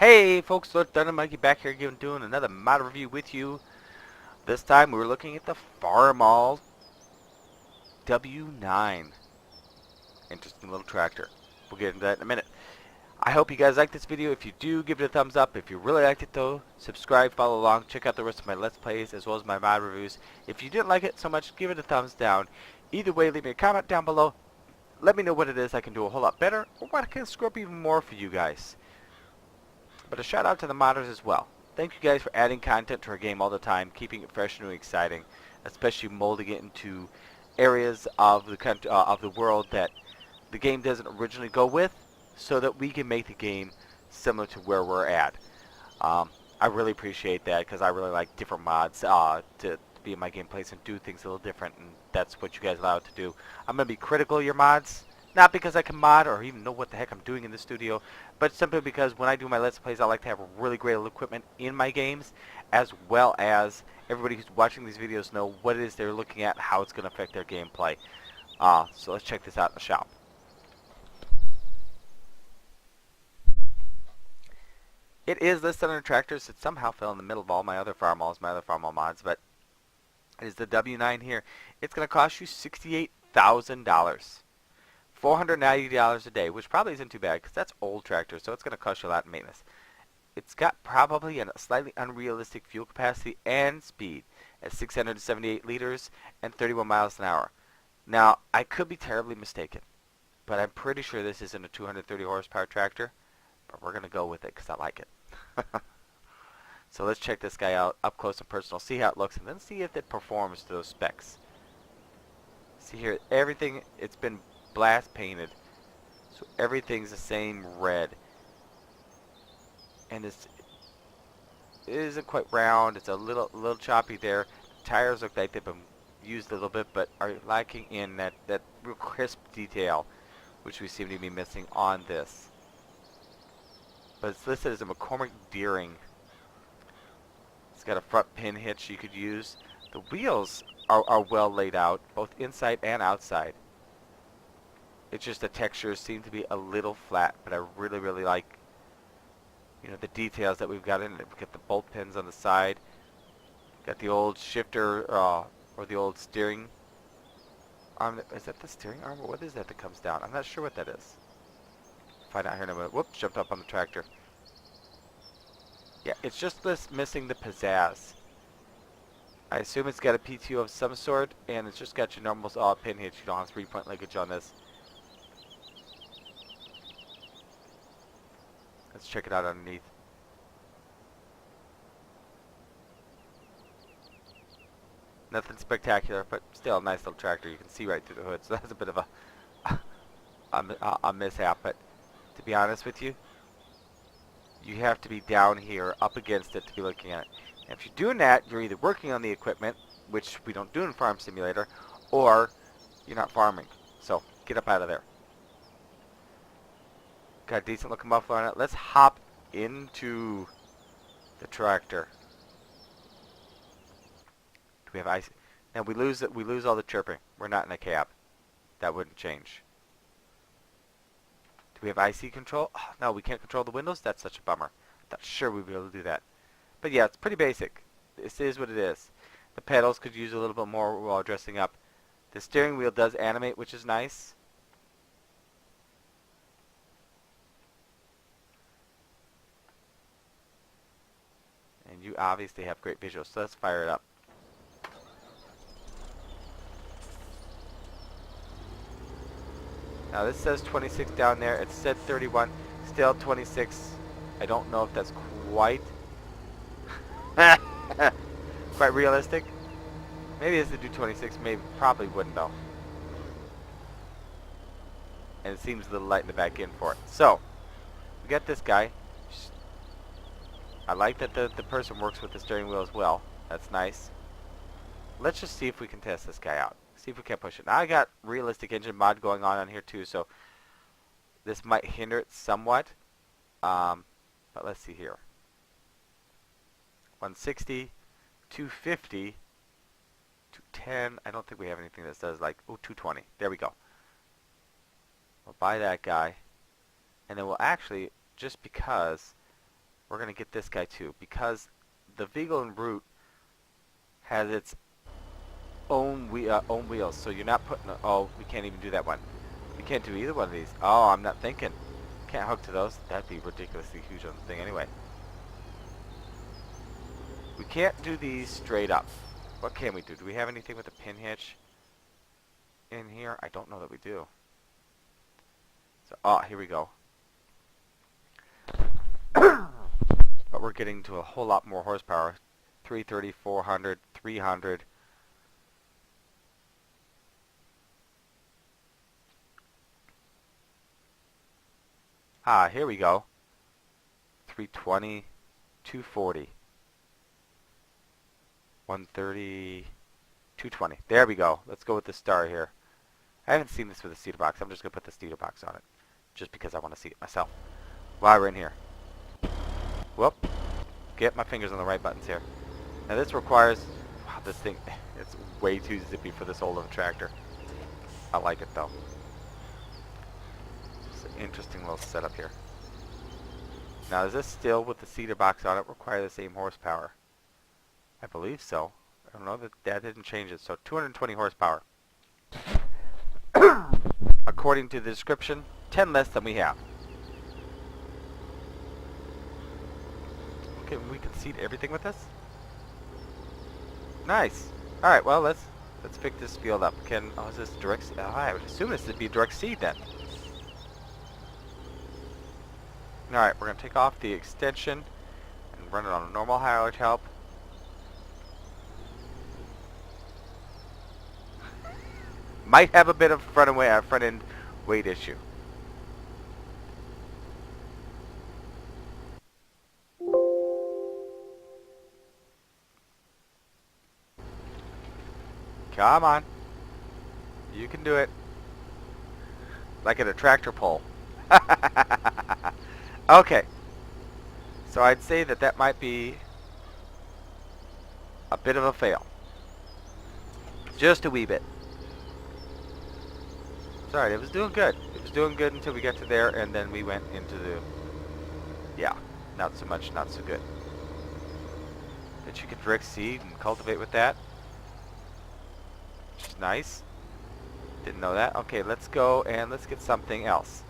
Hey folks, Lord Thunder Monkey back here doing another mod review with you. This time we were looking at the Farmall W9. Interesting little tractor. We'll get into that in a minute. I hope you guys like this video. If you do, give it a thumbs up. If you really liked it though, subscribe, follow along, check out the rest of my Let's Plays as well as my mod reviews. If you didn't like it so much, give it a thumbs down. Either way, leave me a comment down below. Let me know what it is I can do a whole lot better or what I can screw up even more for you guys. But a shout out to the modders as well. Thank you guys for adding content to our game all the time, keeping it fresh and exciting, especially molding it into areas of the country, of the world that the game doesn't originally go with, so that we can make the game similar to where we're at. I really appreciate that because I really like different mods to be in my gameplays and do things a little different, and that's what you guys allow it to do. I'm going to be critical of your mods, not because I can mod or even know what the heck I'm doing in the studio, but simply because when I do my Let's Plays, I like to have really great equipment in my games, as well as everybody who's watching these videos know what it is they're looking at, how it's going to affect their gameplay. So let's check this out in the shop. It is listed under tractors. It somehow fell in the middle of all my other Farmalls, my other Farmall mods, but it is the W9 here. It's going to cost you $68,000. $490 a day, which probably isn't too bad because that's old tractor, so it's going to cost you a lot in maintenance. It's got probably a slightly unrealistic fuel capacity and speed at 678 liters and 31 miles an hour. Now, I could be terribly mistaken, but I'm pretty sure this isn't a 230 horsepower tractor, but we're going to go with it because I like it. So let's check this guy out up close and personal, see how it looks, and then see if it performs to those specs. See here, everything, it's been blast painted, so everything's the same red, and it isn't quite round. It's a little choppy there. The tires look like they've been used a little bit, but are lacking in that real crisp detail, which we seem to be missing on this. But it's listed as a McCormick Deering. It's got a front pin hitch you could use. The wheels are well laid out, both inside and outside. It's just the textures seem to be a little flat, but I really like, you know, the details that we've got in it. We've got the bolt pins on the side. Got the old shifter or the old steering arm. Is that the steering arm or what is that comes down? I'm not sure what that is. Find out here in a minute. Whoops, jumped up on the tractor. Yeah, it's just this missing the pizzazz. I assume it's got a PTO of some sort, and it's just got your normal pin hitch. You don't have 3-point linkage on this. Let's check it out underneath. Nothing spectacular, but still a nice little tractor. You can see right through the hood, so that's a bit of a mishap. But to be honest with you, you have to be down here up against it to be looking at it. And if you're doing that, you're either working on the equipment, which we don't do in Farm Simulator, or you're not farming. So get up out of there. Got a decent looking muffler on it. Let's hop into the tractor. Do we have ice? Now we lose all the chirping. We're not in a cab. That wouldn't change. Do we have IC control? Oh, no, we can't control the windows? That's such a bummer. I thought sure we'd be able to do that. But yeah, it's pretty basic. This is what it is. The pedals could use a little bit more while dressing up. The steering wheel does animate, which is nice. And you obviously have great visuals, so let's fire it up. Now this says 26 down there. It said 31. Still 26. I don't know if that's quite quite realistic. Maybe it's to do 26. Maybe probably wouldn't though. And it seems a little light in the back end for it. So we got this guy. I like that the person works with the steering wheel as well. That's nice. Let's just see if we can test this guy out. See if we can push it. Now I got realistic engine mod going on here too, so this might hinder it somewhat. But let's see here. 160, 250, 210. I don't think we have anything that says like, oh, 220. There we go. We'll buy that guy. And then we'll actually, just because we're going to get this guy too, because the Vigo and Root has its own wheels, so you're not putting oh, we can't even do that one. We can't do either one of these. Oh, I'm not thinking. Can't hook to those. That'd be ridiculously huge on the thing anyway. We can't do these straight up. What can we do? Do we have anything with a pin hitch in here? I don't know that we do. So, oh, here we go. But we're getting to a whole lot more horsepower. 330, 400, 300. Ah, here we go. 320, 240. 130, 220. There we go. Let's go with the star here. I haven't seen this with a cedar box. I'm just going to put the cedar box on it. Just because I want to see it myself. While we're in here. Whoop. Get my fingers on the right buttons here. Now this requires... Wow, this thing... It's way too zippy for this old of a tractor. I like it though. It's an interesting little setup here. Now is this still with the cedar box on it require the same horsepower? I believe so. I don't know that didn't change it. So 220 horsepower. According to the description, 10 less than we have. Okay, we can seed everything with this. Nice. All right. Well, let's pick this field up. Oh, is this direct? Oh, I would assume this would be direct seed then. All right, we're gonna take off the extension and run it on a normal haulage help. Might have a bit of front end weight issue. Come on. You can do it. Like at a tractor pull. Okay. So I'd say that might be a bit of a fail. Just a wee bit. It's alright, it was doing good. It was doing good until we got to there, and then we went into the... Yeah, not so much, not so good. That you could direct seed and cultivate with that. Which is nice. Didn't know that. Okay, let's go and let's get something else.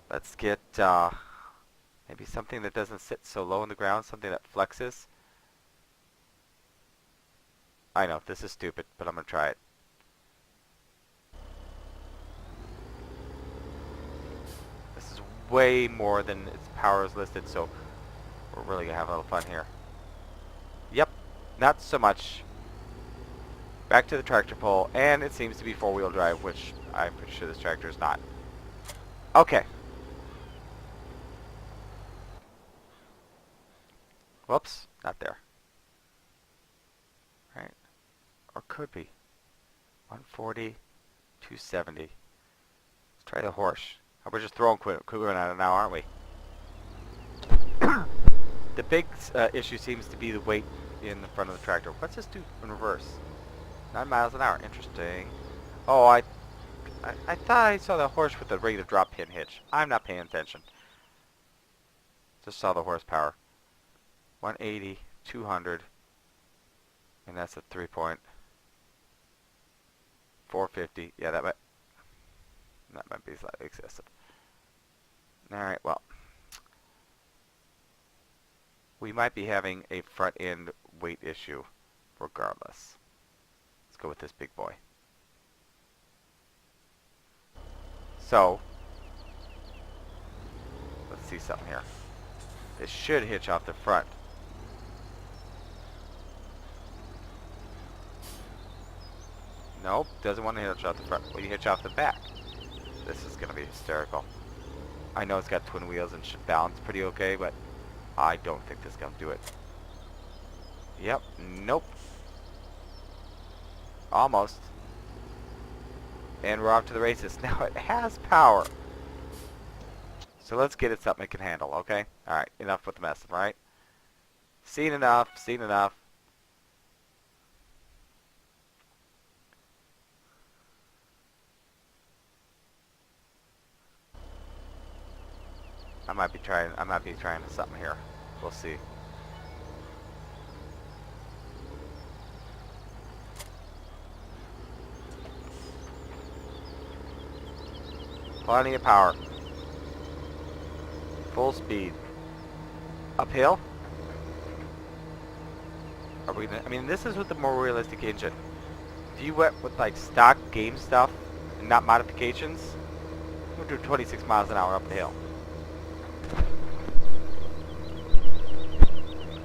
Let's get maybe something that doesn't sit so low in the ground, something that flexes. I know, this is stupid, but I'm going to try it. This is way more than its power is listed, so we're really going to have a little fun here. Yep, not so much. Back to the tractor pull, and it seems to be four-wheel drive, which I'm pretty sure this tractor is not. Okay. Whoops, not there. Right. Or could be. 140, 270. Let's try the horse. We're just throwing equipment at it now, aren't we? The big issue seems to be the weight in the front of the tractor. What's this do in reverse? 9 miles an hour. Interesting. Oh, I thought I saw the horse with the regular drop pin hitch. I'm not paying attention. Just saw the horsepower. 180, 200, and that's a 3-point. 450. Yeah, that might be slightly excessive. All right, well, we might be having a front end weight issue, regardless. Let's go with this big boy. So, let's see something here. This should hitch off the front. Nope, doesn't want to hitch off the front. Well, you hitch off the back. This is going to be hysterical. I know it's got twin wheels and should balance pretty okay, but I don't think this is going to do it. Yep, nope. Almost. And we're off to the races. Now it has power. So let's get it something it can handle, okay? Alright, enough with the mess, right? Seen enough, seen enough. I might be trying something here. We'll see. Plenty of power. Full speed. Uphill? Are we gonna, I mean, this is with the more realistic engine. If you went with like stock game stuff and not modifications, we'll do 26 miles an hour up the hill.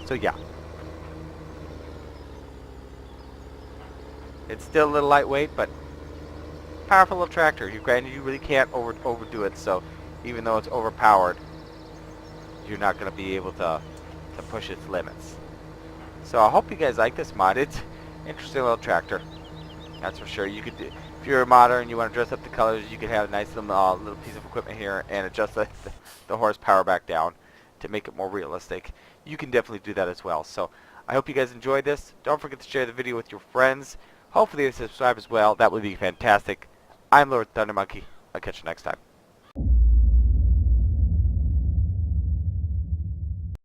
So yeah. It's still a little lightweight, but powerful little tractor. Granted, you really can't overdo it, so even though it's overpowered, you're not going to be able to push its limits. So I hope you guys like this mod. It's an interesting little tractor, that's for sure. You could, if you're a modder and you want to dress up the colors, you could have a nice little piece of equipment here and adjust the horsepower back down to make it more realistic. You can definitely do that as well. So I hope you guys enjoyed this. Don't forget to share the video with your friends. Hopefully they subscribe as well. That would be fantastic. I'm Lord Thunder Monkey. I'll catch you next time.